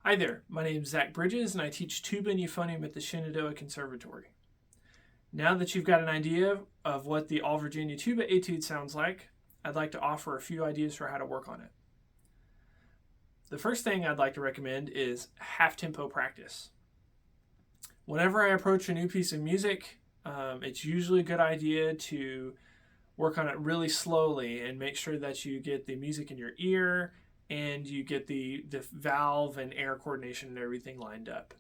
Hi there, my name is Zach Bridges and I teach tuba and euphonium at the Shenandoah Conservatory. Now that you've got an idea of what the All Virginia Tuba Etude sounds like, I'd like to offer a few ideas for how to work on it. The first thing I'd like to recommend is half-tempo practice. Whenever I approach a new piece of music, it's usually a good idea to work on it really slowly and make sure that you get the music in your ear and you get the valve and air coordination and everything lined up.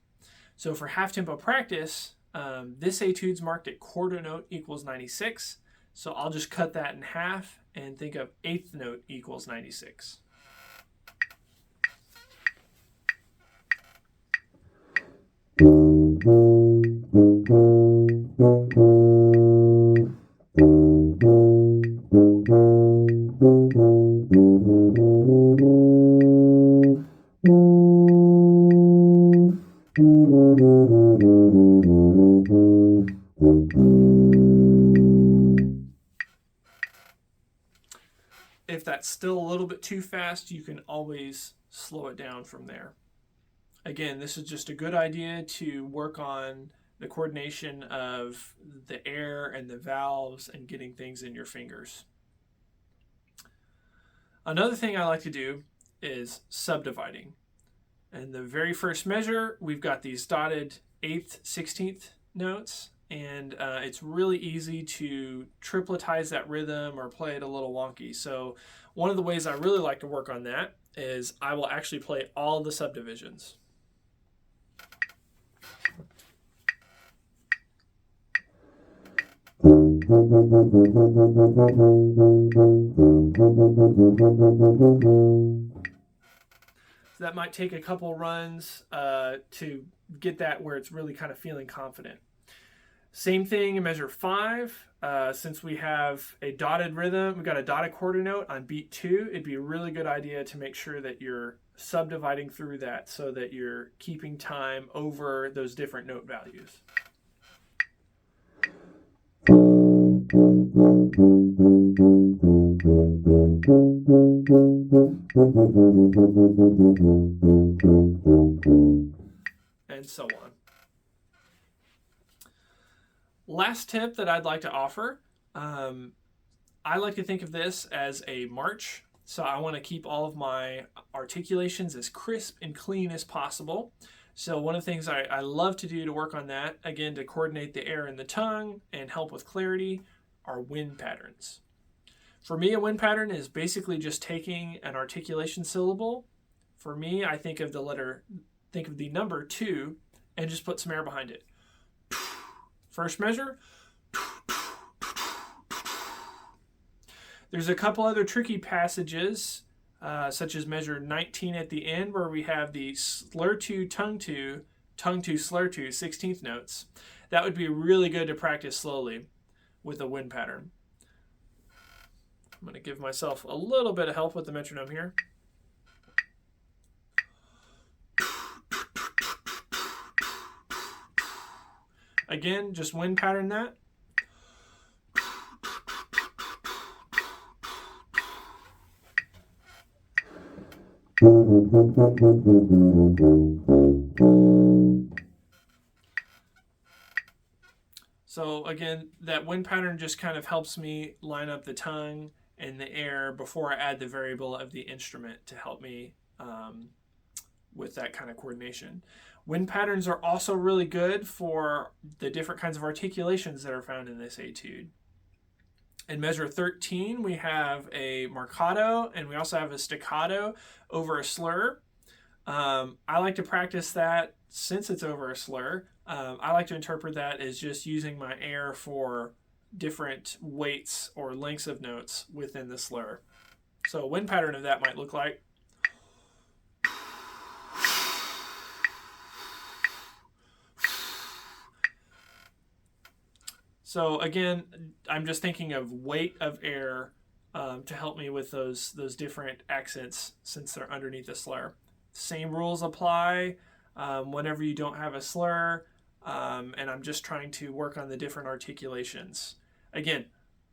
So for half-tempo practice, this etude's marked at quarter note equals 96. So I'll just cut that in half and think of eighth note equals 96. If that's still a little bit too fast, you can always slow it down from there. Again, this is just a good idea to work on the coordination of the air and the valves and getting things in your fingers. Another thing I like to do is subdividing. In the very first measure, we've got these dotted 8th, 16th notes, and it's really easy to tripletize that rhythm or play it a little wonky. So one of the ways I really like to work on that is I will actually play all the subdivisions. So that might take a couple runs to get that where it's really kind of feeling confident. Same thing in measure 5. Since we have a dotted rhythm, we've got a dotted quarter note on beat 2, it'd be a really good idea to make sure that you're subdividing through that so that you're keeping time over those different note values. And so on. Last tip that I'd like to offer, I like to think of this as a march. So I want to keep all of my articulations as crisp and clean as possible. So one of the things I love to do to work on that, again, to coordinate the air in the tongue and help with clarity, are wind patterns. For me, a wind pattern is basically just taking an articulation syllable. For me, I think of the number 2 and just put some air behind it. First measure. There's a couple other tricky passages, such as measure 19 at the end, where we have the slur 2, tongue 2, slur 2, 16th notes. That would be really good to practice slowly with a wind pattern. I'm going to give myself a little bit of help with the metronome here. Again, just wind pattern that. So again, that wind pattern just kind of helps me line up the tongue and the air before I add the variable of the instrument to help me with that kind of coordination. Wind patterns are also really good for the different kinds of articulations that are found in this etude. In measure 13, we have a marcato, and we also have a staccato over a slur. I like to practice that since it's over a slur. I like to interpret that as just using my air for different weights or lengths of notes within the slur. So a wind pattern of that might look like So again, I'm just thinking of weight of air to help me with those different accents since they're underneath the slur. Same rules apply whenever you don't have a slur, and I'm just trying to work on the different articulations. Again,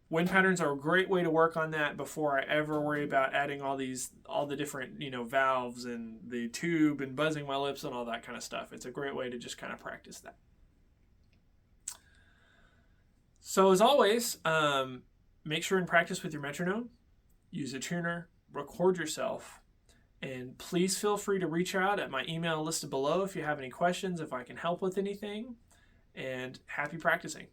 wind patterns are a great way to work on that before I ever worry about adding all the different valves and the tube and buzzing my lips and all that kind of stuff. It's a great way to just kind of practice that. So as always, make sure and practice with your metronome, use a tuner, record yourself, and please feel free to reach out at my email listed below if you have any questions, if I can help with anything, and happy practicing.